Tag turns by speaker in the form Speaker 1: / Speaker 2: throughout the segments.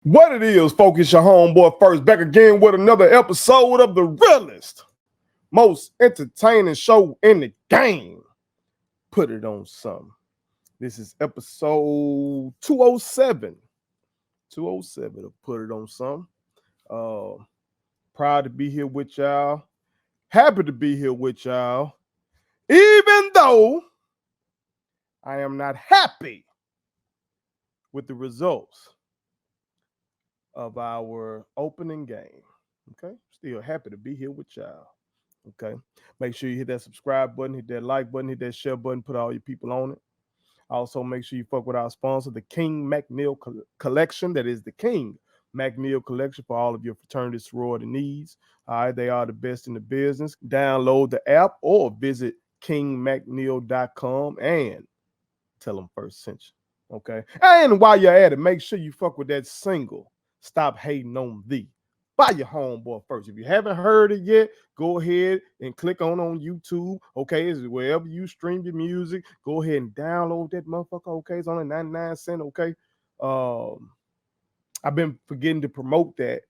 Speaker 1: What it is, focus your homeboy first, back again with another episode of the realest, most entertaining show in the game. Put it on some. This is episode 207. 207 to put it on some. Proud to be here with y'all. Happy to be here with y'all. Even though I am not happy with the results of our opening game. Okay, still happy to be here with y'all. Okay, make sure you hit that subscribe button, hit that like button, hit that share button, put all your people on it. Also, make sure you fuck with our sponsor, the King McNeil Collection. That is the King McNeil Collection for all of your fraternity sorority needs. All right, they are the best in the business. Download the app or visit kingmcneil.com and tell them first sent you. Okay, and while you're at it, make sure you fuck with that single, Stop Hating on Thee, by your homeboy first. If you haven't heard it yet, go ahead and click on YouTube. Okay, it's wherever you stream your music. Go ahead and download that motherfucker. Okay, it's only 99 cents. Okay, I've been forgetting to promote that.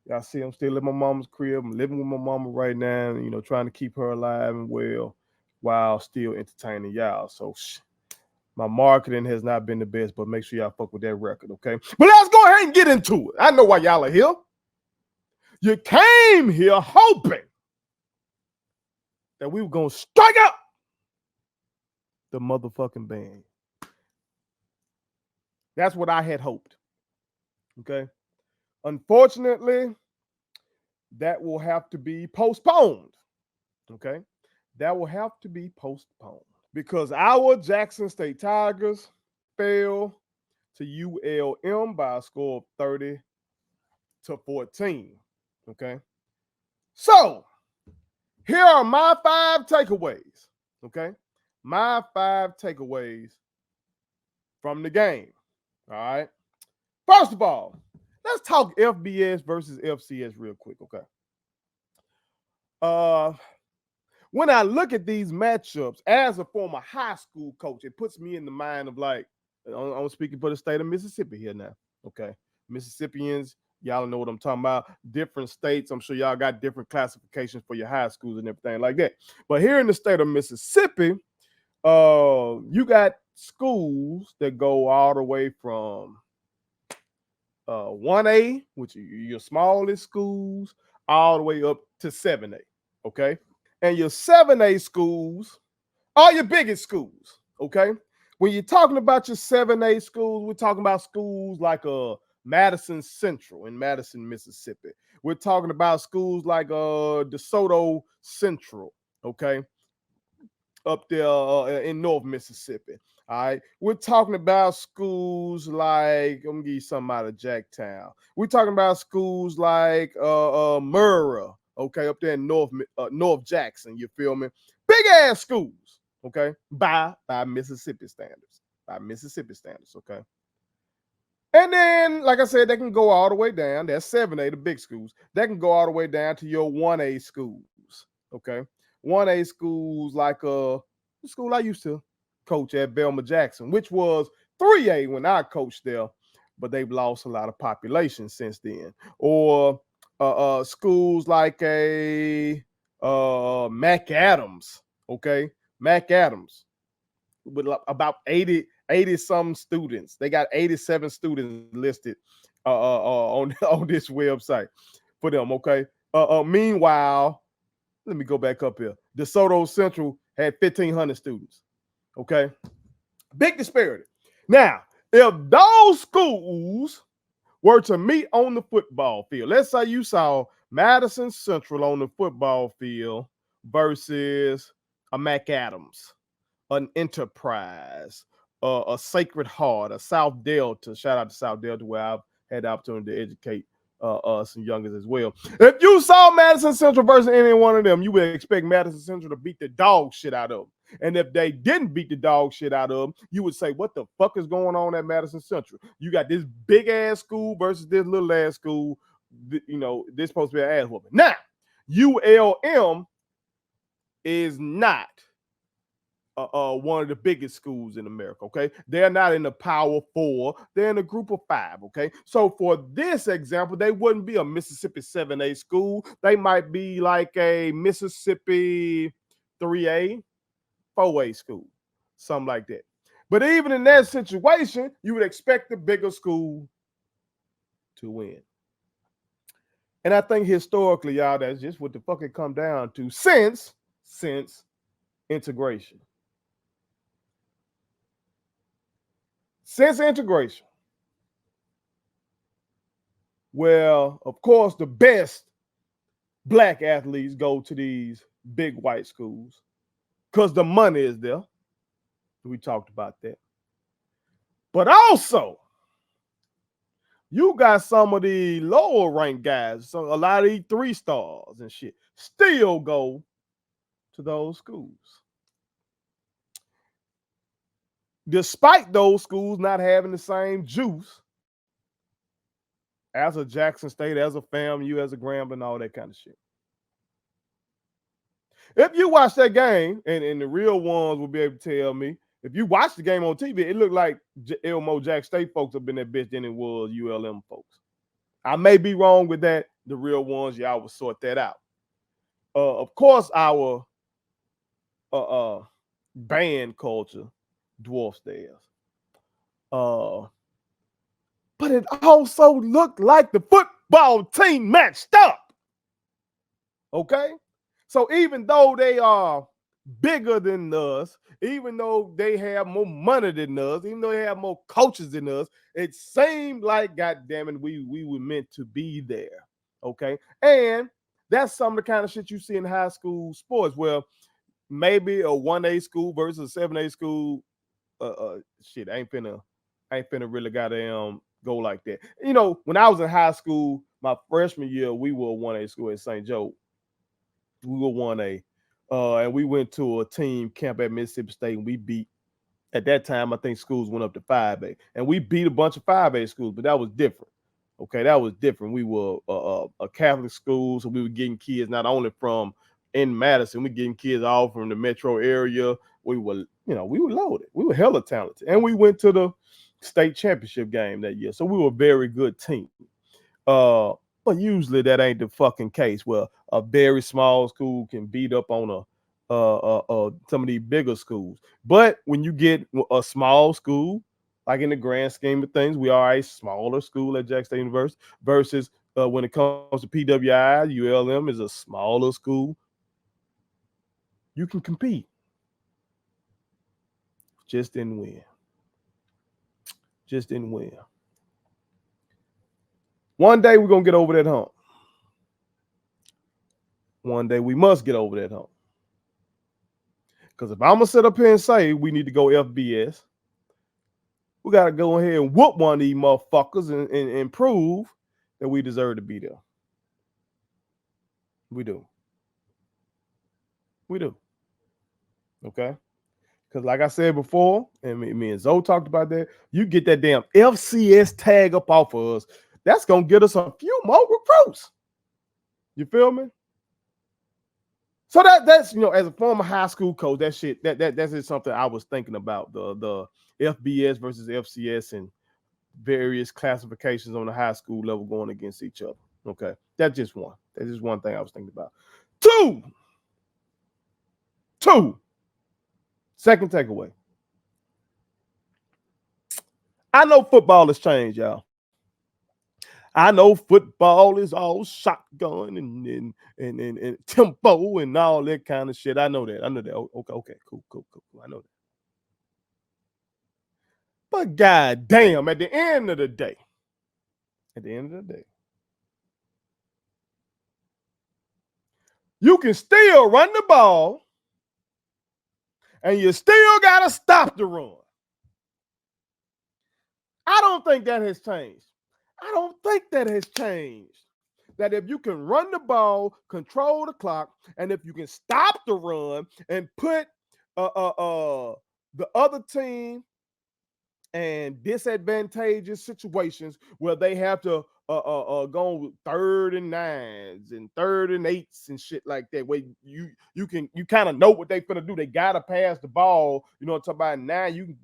Speaker 1: Y'all see, I'm still at my mama's crib. I'm living with my mama right now, and, trying to keep her alive and well while still entertaining y'all. So my marketing has not been the best, but make sure y'all fuck with that record, okay? But let's go ahead and get into it. I know why y'all are here. You came here hoping that we were going to strike up the motherfucking band. That's what I had hoped, okay? Unfortunately, that will have to be postponed, okay? That will have to be postponed because our Jackson State Tigers fell to ULM by a score of 30-14, okay? So, here are my 5 takeaways, okay? My 5 takeaways from the game, all right? First of all, let's talk FBS versus FCS real quick, okay? When I look at these matchups as a former high school coach, it puts me in the mind of like, I'm speaking for the state of Mississippi here now, okay? Mississippians, y'all know what I'm talking about. Different states, I'm sure y'all got different classifications for your high schools and everything like that. But here in the state of Mississippi, you got schools that go all the way from 1A, which are your smallest schools, all the way up to 7A, okay? And your 7A schools are your biggest schools, okay? When you're talking about your 7A schools, we're talking about schools like Madison Central in Madison, Mississippi. We're talking about schools like DeSoto Central, okay? Up there in North Mississippi. All right. We're talking about schools like, I'm gonna give you something out of Jacktown. We're talking about schools like Murrah, okay, up there in North Jackson. You feel me? Big ass schools, okay, by Mississippi standards. By Mississippi standards, okay. And then, like I said, they can go all the way down. That's 7A, the big schools. They can go all the way down to your 1A schools, okay? 1A schools like the school I used to coach at Belma Jackson, which was 3A when I coached there, but they've lost a lot of population since then. Or schools like a Mac Adams, okay? Mac Adams with about 80 some students. They got 87 students listed on this website for them, okay? Meanwhile, let me go back up here. DeSoto Central had 1,500 students, okay? Big disparity. Now, if those schools were to meet on the football field, let's say you saw Madison Central on the football field versus a Mac Adams, an Enterprise, a Sacred Heart, a South Delta. Shout out to South Delta, where I've had the opportunity to educate some youngers as well. If you saw Madison Central versus any one of them, you would expect Madison Central to beat the dog shit out of them. And if they didn't beat the dog shit out of them, you would say, what the fuck is going on at Madison Central? You got this big ass school versus this little ass school. This supposed to be an ass whooping. Now, ULM is not one of the biggest schools in America, okay? They're not in the Power Four, they're in a group of five, okay? So for this example, they wouldn't be a Mississippi 7A school. They might be like a Mississippi 3A, 4A school, something like that. But even in that situation, you would expect the bigger school to win. And I think historically, y'all, that's just what the fuck it come down to since integration. Since integration, well, of course, the best black athletes go to these big white schools because the money is there. We talked about that. But also, you got some of the lower ranked guys, so a lot of these 3 stars and shit, still go to those schools. Despite those schools not having the same juice as a Jackson State, as a FAMU, as a Grambling, and all that kind of shit. If you watch that game, and the real ones will be able to tell me, if you watch the game on TV, it looked like Elmo Jack State folks have been that bitch than it was ULM folks. I may be wrong with that. The real ones, y'all will sort that out. Of course, our band culture dwarfs theirs. But it also looked like the football team matched up. Okay? So even though they are bigger than us, even though they have more money than us, even though they have more coaches than us, it seemed like, goddamn it, we were meant to be there. Okay? And that's some of the kind of shit you see in high school sports. Well, maybe a 1A school versus a 7A school. Shit, I ain't finna really goddamn go like that. You know, when I was in high school, my freshman year, we were a 1A school at St. Joe. We were 1A. And we went to a team camp at Mississippi State, and we beat, at that time, I think schools went up to 5A. And we beat a bunch of 5A schools, but that was different. Okay, that was different. We were a Catholic school, so we were getting kids not only from in Madison, we getting kids all from the metro area. We were loaded. We were hella talented. And we went to the state championship game that year. So we were a very good team. But usually that ain't the fucking case. Well, a very small school can beat up on some of these bigger schools. But when you get a small school, like in the grand scheme of things, we are a smaller school at Jackson State University versus when it comes to PWI, ULM is a smaller school. You can compete. Just didn't win. Just didn't win. One day we're going to get over that hump. One day we must get over that hump. Because if I'm going to sit up here and say we need to go FBS, we got to go ahead and whoop one of these motherfuckers and prove that we deserve to be there. We do. We do. Okay? Because like I said before, and me and Zoe talked about that, you get that damn FCS tag up off of us, that's going to get us a few more recruits. You feel me? So that's, you know, as a former high school coach, that shit, that's just something I was thinking about, the FBS versus FCS and various classifications on the high school level going against each other. Okay. That's just one. That's just one thing I was thinking about. Two. Second takeaway. I know football has changed, y'all. I know football is all shotgun and tempo and all that kind of shit. I know that. Okay, cool. I know that. But goddamn, at the end of the day, you can still run the ball and you still gotta stop the run. I don't think that has changed. That if you can run the ball, control the clock, and if you can stop the run and put the other team and disadvantageous situations where they have to go 3rd and 9s and 3rd and 8s and shit like that, where you kind of know what they finna do. They gotta pass the ball. You know what I'm talking about? Now you can,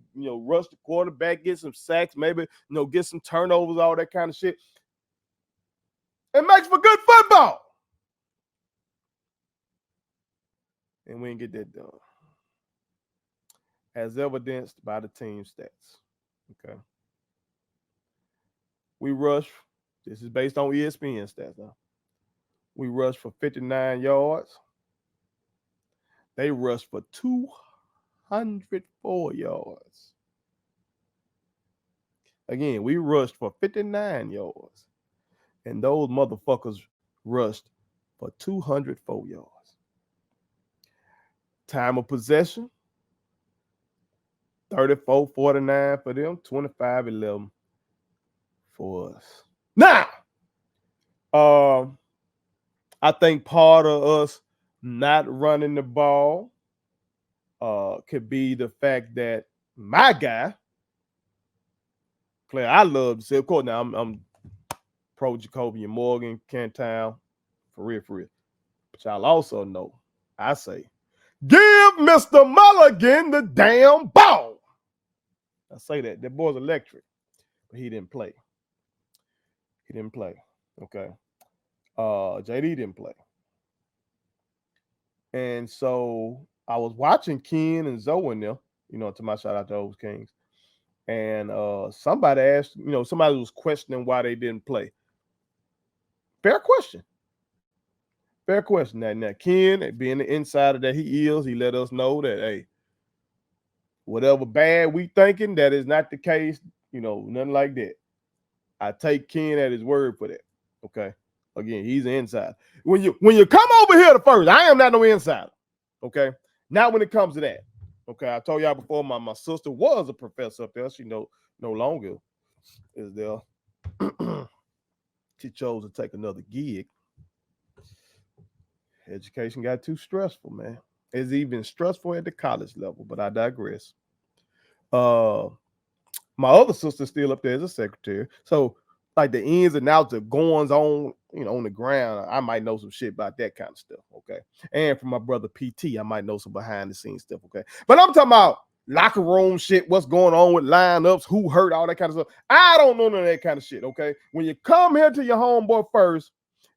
Speaker 1: rush the quarterback, get some sacks, maybe get some turnovers, all that kind of shit. It makes for good football. And we didn't get that done, as evidenced by the team stats. Okay. We rushed. This is based on ESPN stats now. We rushed for 59 yards. They rushed for 204 yards. Again, we rushed for 59 yards. And those motherfuckers rushed for 204 yards. Time of possession, 34-49 for them, 25-11 for us. Now, I think part of us not running the ball could be the fact that my guy, player I love to say, of course, now I'm pro Jacobian Morgan, Cantown, for real. But y'all also know, I say, give Mr. Mulligan the damn ball. I say that. That boy's electric, but he didn't play. Okay. JD didn't play. And so I was watching Ken and Zoe in there, to my shout out to those Kings. And somebody asked, somebody was questioning why they didn't play. Fair question. Now, Ken, being the insider that he is, he let us know that, hey, whatever bad we thinking, that is not the case, nothing like that. I take Ken at his word for that. Okay. Again, he's an insider. When you come over here to first, I am not no insider. Okay. Not when it comes to that. Okay. I told y'all before, my sister was a professor up there. She no longer is there. She chose to take another gig. Education got too stressful, man. It's even stressful at the college level, but I digress. My other sister's still up there as a secretary. So, like the ins and outs of goings on, on the ground, I might know some shit about that kind of stuff. Okay. And from my brother PT, I might know some behind the scenes stuff. Okay. But I'm talking about locker room shit, what's going on with lineups, who hurt, all that kind of stuff. I don't know none of that kind of shit. Okay. When you come here to your homeboy first,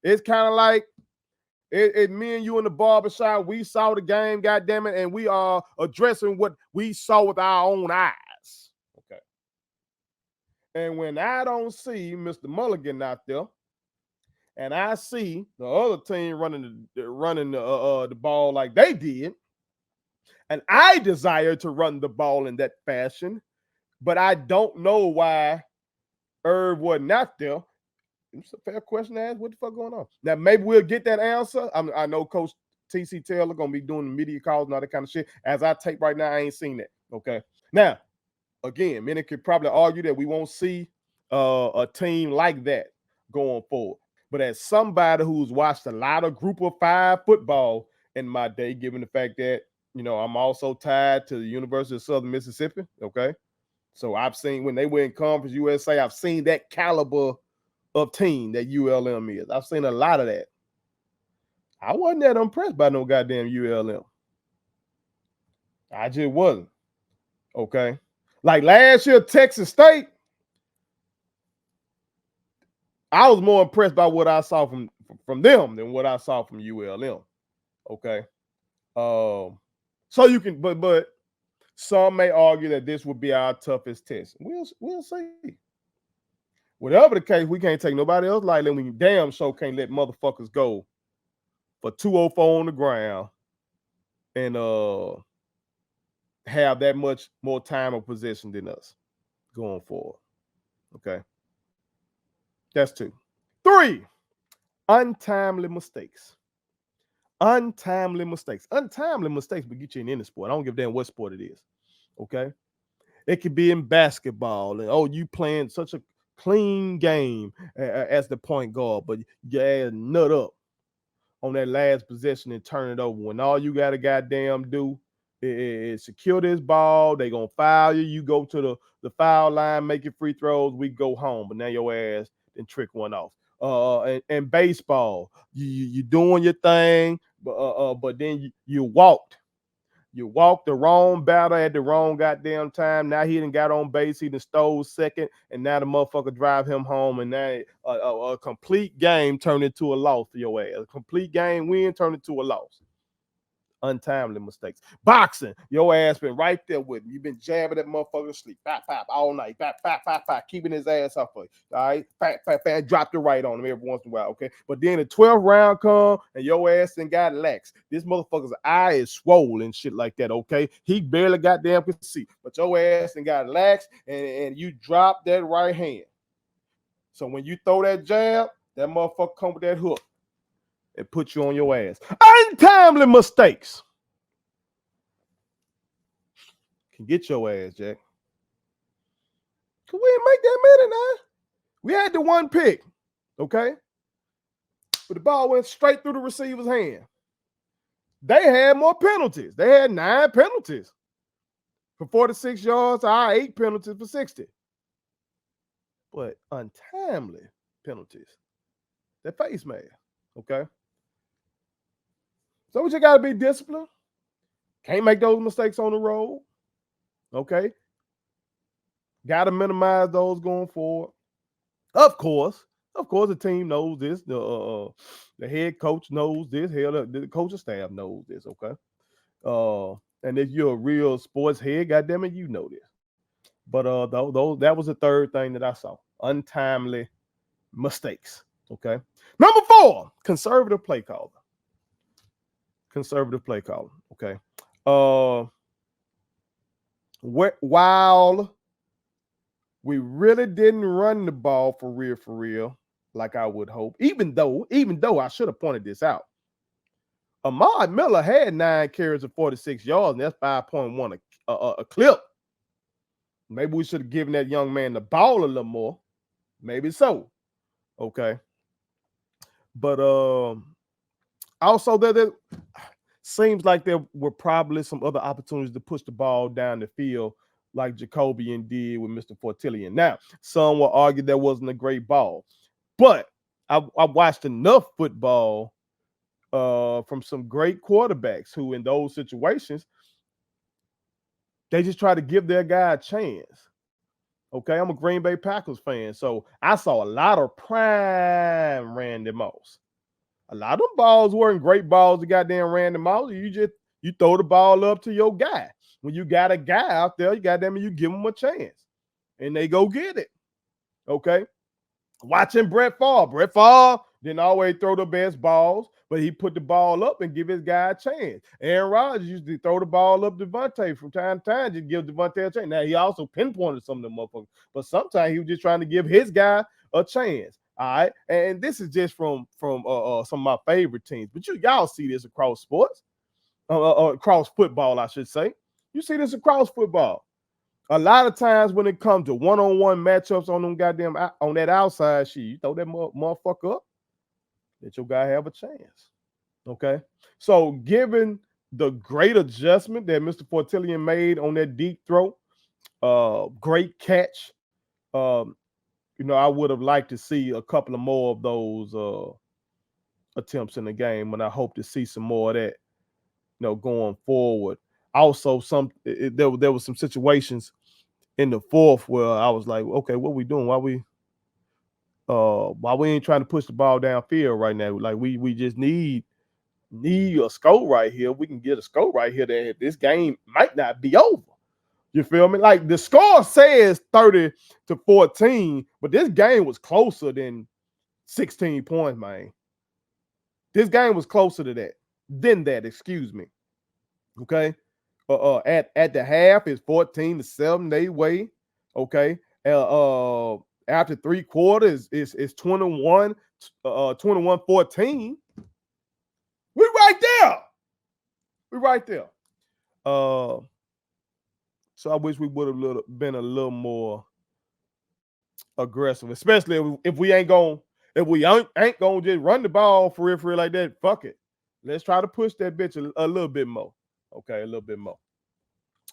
Speaker 1: it's kind of like it me and you in the barbershop. We saw the game, goddamn it, and we are addressing what we saw with our own eyes. Okay. And when I don't see Mr. Mulligan out there, and I see the other team running the ball like they did, and I desire to run the ball in that fashion, but I don't know why Irv wasn't out there. It's a fair question to ask. What the fuck going on? Now, maybe we'll get that answer. I know Coach T.C. Taylor going to be doing the media calls and all that kind of shit. As I tape right now, I ain't seen that. Okay. Now, again, many could probably argue that we won't see a team like that going forward. But as somebody who's watched a lot of Group of 5 football in my day, given the fact that, I'm also tied to the University of Southern Mississippi. Okay. So I've seen when they were in Conference USA, I've seen that caliber of team that ULM is. I've seen a lot of that. I wasn't that impressed by no goddamn ULM. I just wasn't. Okay. Like last year, Texas State, I was more impressed by what I saw from them than what I saw from ULM. Okay. So you can, but some may argue that this would be our toughest test. We'll see. Whatever the case, we can't take nobody else lightly. We damn sure can't let motherfuckers go for 204 on the ground and have that much more time of possession than us going forward. Okay. That's 2. 3, untimely mistakes. Untimely mistakes will get you in any sport. I don't give a damn what sport it is. Okay. It could be in basketball. And, you playing such a clean game as the point guard, but you add nut up on that last possession and turn it over when all you got to goddamn do Secure this ball. They gonna foul you. You go to the foul line, make your free throws. We go home. But now your ass then trick one off. And baseball, you doing your thing, but then you walked. You walked the wrong batter at the wrong goddamn time. Now he done got on base. He done stole second, and now the motherfucker drive him home, and now a complete game turned into a loss for your ass. A complete game win turned into a loss. Untimely mistakes. Boxing, your ass been right there with him. You've been jabbing that motherfucker to sleep. Pop, pop, all night. Pop, pop, pop, pop, keeping his ass up for you. All right? Pop, pop, pop, drop the right on him every once in a while, okay? But then the 12th round come, and your ass done got lax. This motherfucker's eye is swollen and shit like that, okay? He barely goddamn could see. But your ass done got lax, and you drop that right hand. So when you throw that jab, that motherfucker come with that hook. It puts you on your ass. Untimely mistakes can get your ass, Jack. Cause we didn't make that many now. We had the one pick, okay? But the ball went straight through the receiver's hand. They had more penalties. They had 9 penalties for 46 yards. Our 8 penalties for 60. But untimely penalties, they face man, okay? So we just got to be disciplined. Can't make those mistakes on the road. Okay. Got to minimize those going forward. Of course, the team knows this. The head coach knows this. Hell, the coaching staff knows this. Okay. And if you're a real sports head, goddamn it, you know this. But that was the third thing that I saw. Untimely mistakes. Okay. Number 4, conservative play calling. Conservative play calling. Okay. While we really didn't run the ball for real, like I would hope, even though I should have pointed this out. Ahmad Miller had 9 carries of 46 yards, and that's 5.1 a clip. Maybe we should have given that young man the ball a little more. Maybe so. Okay. But also there seems like there were probably some other opportunities to push the ball down the field like Jacobian did with Mr. Fortillion. Now, some will argue that wasn't a great ball, but I watched enough football from some great quarterbacks who in those situations, they just try to give their guy a chance. Okay, I'm a Green Bay Packers fan, so I saw a lot of prime Randy Moss. A lot of them balls weren't great balls to goddamn Randy Moss. You throw the ball up to your guy. When you got a guy out there, you give him a chance. And they go get it. Okay. Watching Brett Favre. Brett Favre didn't always throw the best balls, but he put the ball up and give his guy a chance. Aaron Rodgers used to throw the ball up to Devontae from time to time, just give Devontae a chance. Now, he also pinpointed some of them motherfuckers, but sometimes he was just trying to give his guy a chance. All right. And this is just from some of my favorite teams, but y'all see this across sports, across football, I should say. You see this across football. A lot of times when it comes to one-on-one matchups on them goddamn on that outside sheet, you throw that motherfucker up, let your guy have a chance. Okay. So given the great adjustment that Mr. Fortillion made on that deep throw, great catch. I would have liked to see a couple of more of those attempts in the game, and I hope to see some more of that, going forward. Also, there was some situations in the fourth where I was like, okay, what we doing? Why we ain't trying to push the ball downfield right now? Like we just need a score right here. We can get a score right here that this game might not be over. You feel me? Like the score says 30-14, but this game was closer than 16 points, man. This game was closer to that. Excuse me. Okay. At the half, it's 14-7 they way. Okay. After 3 quarters, it's 21-14. We're right there. So I wish we would have been a little more aggressive, especially if we ain't gonna just run the ball for real like that. Fuck it. Let's try to push that bitch a little bit more. Okay, a little bit more.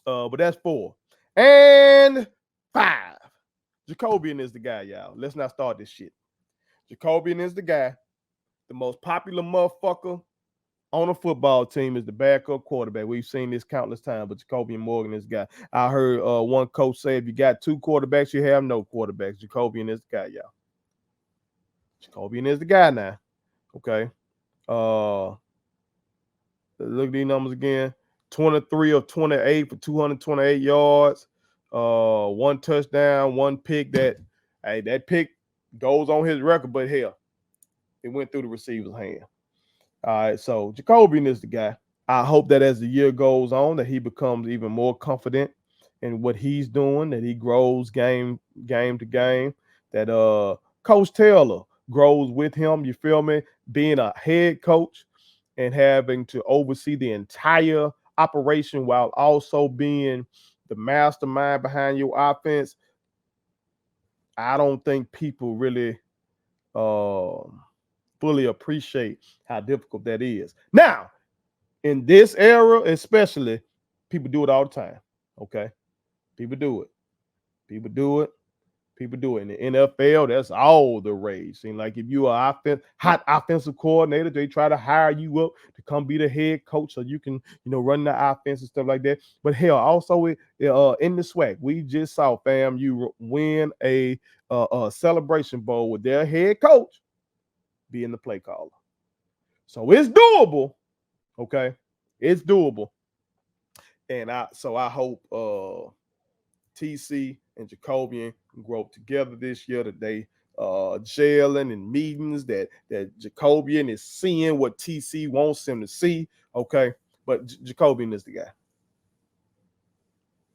Speaker 1: But that's 4. And 5. Jacobian is the guy, y'all. Let's not start this shit. Jacobian is the guy. The most popular motherfucker on a football team is the backup quarterback. We've seen this countless times, but Jacobian Morgan is the guy. I heard one coach say, if you got 2 quarterbacks, you have no quarterbacks. Jacobian is the guy, y'all. Jacobian is the guy now. Okay. Look at these numbers again. 23 of 28 for 228 yards. 1 touchdown, 1 pick. That pick goes on his record, but hell, it went through the receiver's hand. All right, so Jacobian is the guy. I hope that as the year goes on, that he becomes even more confident in what he's doing, that he grows game to game, that Coach Taylor grows with him, you feel me? Being a head coach and having to oversee the entire operation while also being the mastermind behind your offense. I don't think people really fully appreciate how difficult that is. Now, in this era, especially, people do it all the time. Okay, people do it. People do it. People do it. In the NFL, that's all the rage. Seem like if you are hot offensive coordinator, they try to hire you up to come be the head coach so you can, run the offense and stuff like that. But hell, also in the SWAC, we just saw FAMU win a celebration bowl with their head coach being the play caller. So it's doable. Okay, it's doable. And I hope TC and Jacobian can grow up together this year, that they gelling in meetings, that Jacobian is seeing what TC wants him to see. Okay, but Jacobian is the guy.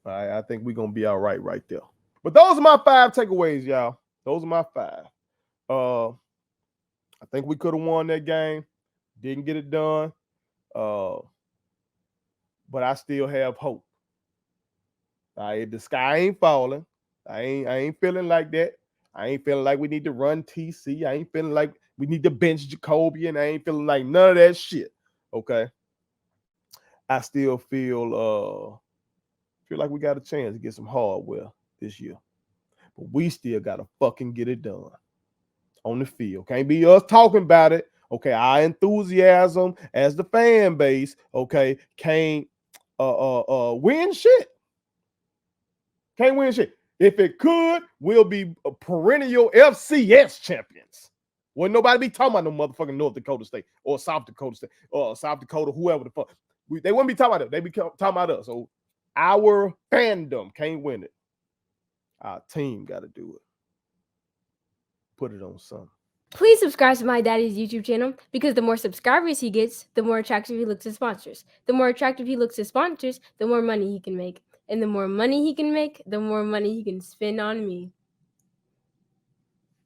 Speaker 1: All right, I think we're gonna be all right there. But those are my 5 takeaways, y'all. Those are my 5. I think we could have won that game. Didn't get it done. But I still have hope. All right, the sky ain't falling. I ain't feeling like that. I ain't feeling like we need to run TC. I ain't feeling like we need to bench Jacobian. I ain't feeling like none of that shit. Okay. I still feel like we got a chance to get some hardware this year. But we still gotta fucking get it done on the field. Can't be us talking about it. Okay, our enthusiasm as the fan base, okay, can't win shit. Can't win shit. If it could, we'll be perennial FCS champions. Wouldn't nobody be talking about no motherfucking North Dakota State or South Dakota State or South Dakota, whoever the fuck. They wouldn't be talking about it. They be talking about us. So our fandom can't win it. Our team got to do it. Put it on something.
Speaker 2: Please subscribe to my daddy's YouTube channel, because the more subscribers he gets, the more attractive he looks to sponsors. The more attractive he looks to sponsors, the more money he can make. And the more money he can make, the more money he can spend on me.